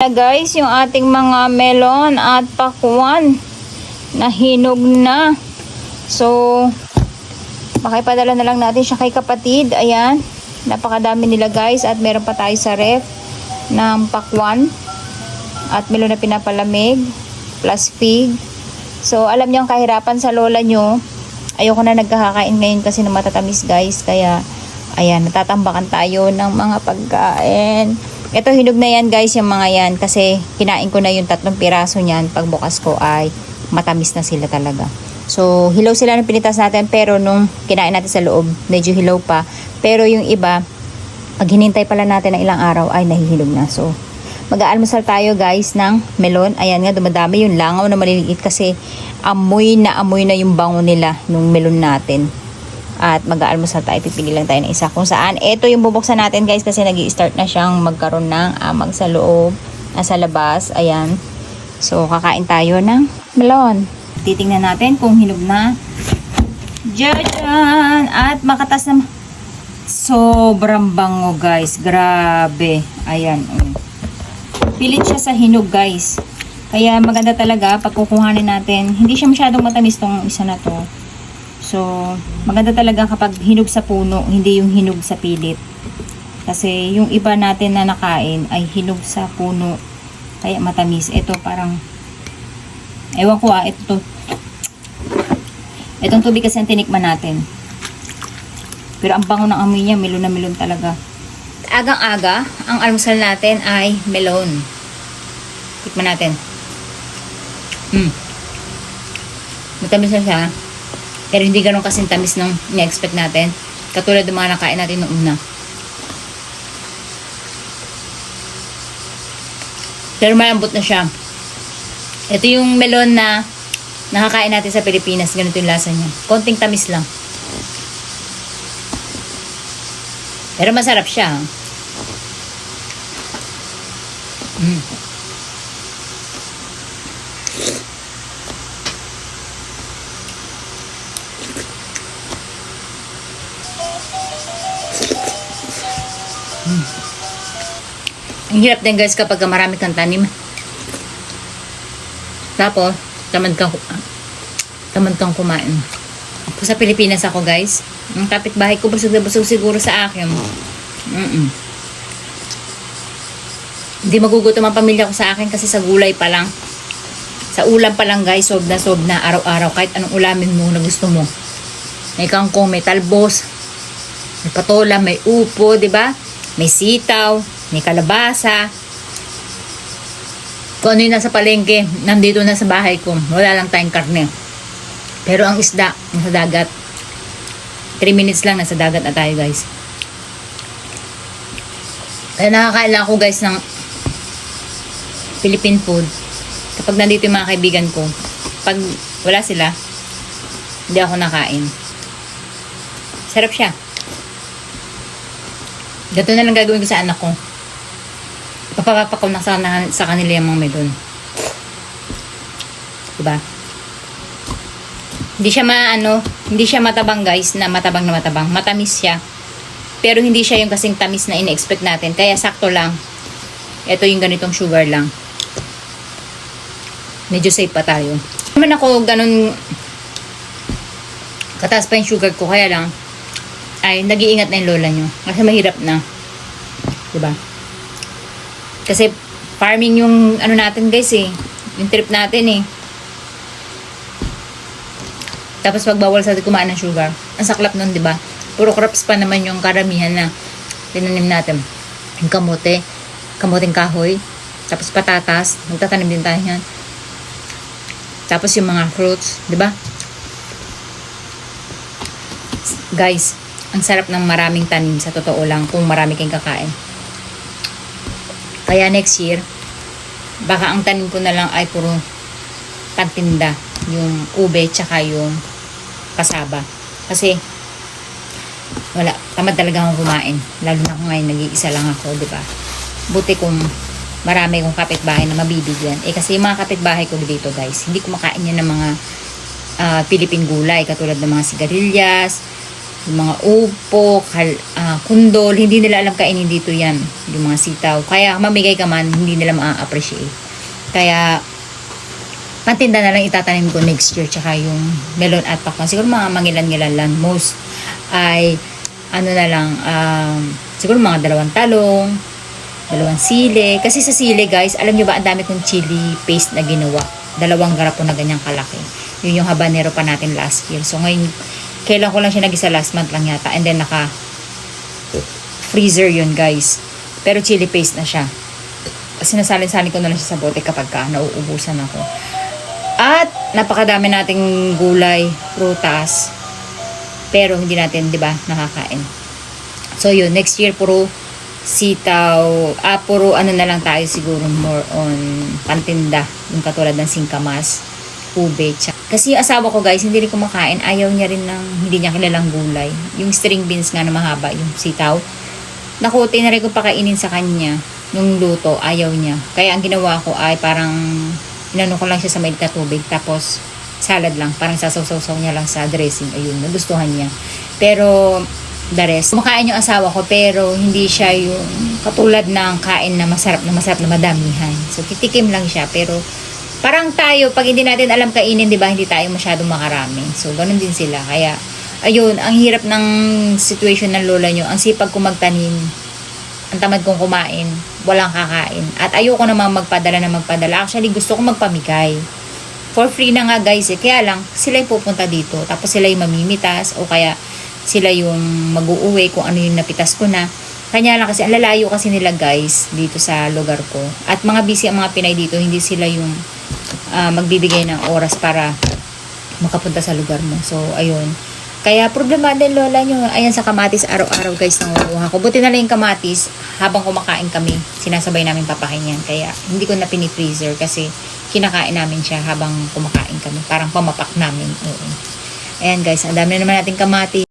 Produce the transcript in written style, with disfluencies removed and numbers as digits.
na guys yung ating mga melon at pakwan na hinog na. So, makipadala na lang natin siya kay kapatid. Ayan, napakadami nila guys at meron pa tayo sa ref ng pakwan at melon na pinapalamig plus fig. So, alam niyo ang kahirapan sa lola nyo. Ayoko na nagkakakain ngayon kasi na matatamis guys. Kaya, ayan, natatambakan tayo ng mga pagkain. Ito, hinog na yan guys, yung mga yan. Kasi, kinain ko na yung 3 piraso niyan. Pagbukas ko ay matamis na sila talaga. So, hilaw sila ng pinitas natin. Pero, nung kinain natin sa loob, medyo hilaw pa. Pero, yung iba, pag hinintay pala natin ng ilang araw, ay nahihinog na. So, mag-aalmusal tayo guys ng melon. Ayan nga, dumadami yung langaw na maliliit kasi amoy na yung bango nila nung melon natin. At mag-aalmusal tayo, pipili lang tayo ng isa kung saan. Ito yung bubuksan natin guys kasi nag-i-start na siyang magkaroon ng amag sa loob, sa labas. Ayan. So, kakain tayo ng melon. Titingnan natin kung hinog na. Diyan! At makatas na. Sobrang bango guys. Grabe. Ayan. Pilit siya sa hinog guys. Kaya maganda talaga pag kukuhanin natin. Hindi siya masyadong matamis tong isa na to. So, maganda talaga kapag hinog sa puno, hindi yung hinog sa pilit. Kasi yung iba natin na nakain ay hinog sa puno, kaya matamis. Ito parang, ewan ko itong tubig kasi ang tinikman natin. Pero ang bango ng amoy niya, melon na melon talaga. Agang-aga, ang almusal natin ay melon. Tikman natin. Matamis na siya. Pero hindi ganun kasing tamis nung ni-expect natin. Katulad ng mga nakain natin noong una. Pero malambot na siya. Ito yung melon na nakakain natin sa Pilipinas. Ganito yung lasa niya. Konting tamis lang. Pero masarap siya. Ang hirap din guys kapag marami kang tanim. Tapos, tamad kang kumain. Sa Pilipinas ako guys. Ang kapitbahay ko busog na busog siguro sa akin. Hindi magugutom ang pamilya ko sa akin kasi sa gulay pa lang. Sa ulam pa lang guys, sob na araw-araw. Kahit anong ulamin mo na gusto mo. May kangkong, may talbos, may patola, may upo, di ba? May sitaw, may kalabasa. Kung ano yung nasa palengke, nandito na sa bahay ko. Wala lang tayong karne. Pero ang isda, nasa dagat. 3 minutes lang, nasa dagat na tayo guys. Kaya nakakain ako guys ng Philippine food. Kapag nandito yung mga kaibigan ko, pag wala sila, hindi ako nakain. Sarap siya. Ganito na lang gagawin ko sa anak ko. Papapako na sa kanila yung mga melon. Diba? Hindi siya matabang guys, na matabang. Matamis siya. Pero hindi siya yung kasing tamis na ina-expect natin. Kaya sakto lang. Ito yung ganitong sugar lang. Medyo safe pa tayo. Naman ako ganun kataas pa yung sugar ko. Kaya lang, ay nag-iingat na yung lola nyo. Kasi mahirap na. Diba? Kasi farming yung ano natin guys eh. Yung trip natin eh. Tapos pagbawal sa atin kumain ng sugar. Ang saklap nun, diba? Puro crops pa naman yung karamihan na tinanim natin. Yung kamote, kamoting kahoy, tapos patatas, magtatanim din tayo yan. Tapos yung mga fruits, diba? Guys, ang sarap ng maraming tanim sa totoo lang kung marami kayong kakain. Kaya next year, baka ang tanim ko na lang ay puro pagtinda. Yung ube, tsaka yung kasaba. Kasi, wala, tamad talaga akong kumain. Lalo na kung ngayon nag-iisa lang ako, diba? Buti kung marami kong kapitbahay na mabibigyan. Kasi yung mga kapitbahay ko dito guys, hindi kumakain yan ng mga Philippine gulay. Katulad ng mga sigarilyas, yung mga upo, kundol, hindi nila alam kainin dito yan, yung mga sitaw. Kaya mamigay ka man, hindi nila ma-appreciate. Kaya, pantinda na lang itatanim ko next year, tsaka yung melon at pakwan. Siguro mga mangilan-ngilan lang. Most ay, ano na lang, siguro mga 2 talong, 2 sili. Kasi sa sili guys, alam nyo ba, ang dami kong chili paste na ginawa. 2 garapon na ganyang kalaki. Yun yung habanero pa natin last year. So ngayon, kailan ko lang siya nag-isa last month lang yata. And then naka freezer yun guys. Pero chili paste na siya. Sinasalin-salin ko na lang siya sa bote kapag nauubusan ako. At napakadami nating gulay, prutas. Pero hindi natin, 'di ba, nakakain. So yun, next year puro sitaw, puro ano na lang tayo siguro, more on pantinda. Yung katulad ng singkamas, ube, kasi yung asawa ko guys, hindi rin kumakain. Ayaw niya rin ng, hindi niya kilalang gulay. Yung string beans nga na mahaba, yung sitaw. Naku, tinry ko pakainin sa kanya. Nung luto, ayaw niya. Kaya ang ginawa ko ay parang, inano ko lang siya sa mainit na tubig. Tapos, salad lang. Parang sasaw-saw niya lang sa dressing. Ayun, nagustuhan niya. Pero, the rest, kumakain yung asawa ko, pero hindi siya yung katulad ng kain na masarap na madamihan. So, titikim lang siya. Pero, parang tayo, pag hindi natin alam kainin, di ba, hindi tayo masyadong makarami. So, ganun din sila. Kaya, ayun, ang hirap ng situation ng lola nyo. Ang sipag kong magtanim, ang tamad kong kumain, walang kakain. At ayoko namang magpadala. Actually, gusto kong magpamigay. For free na nga guys, Kaya lang, sila yung pupunta dito. Tapos sila yung mamimitas, o kaya sila yung mag-uuwi kung ano yung napitas ko na. Kanya lang kasi, ang lalayo kasi nila guys, dito sa lugar ko. At mga busy ang mga Pinay dito, hindi sila yung magbibigay ng oras para makapunta sa lugar mo. So, ayun. Kaya problema din lola nyo. Ayan sa kamatis, araw-araw guys nangukuha ko. Buti na lang yung kamatis, habang kumakain kami, sinasabay namin papakin yan. Kaya hindi ko na pinifreezer kasi kinakain namin siya habang kumakain kami. Parang pamapak namin. Oo. Ayan guys, ang dami na naman natin kamatis.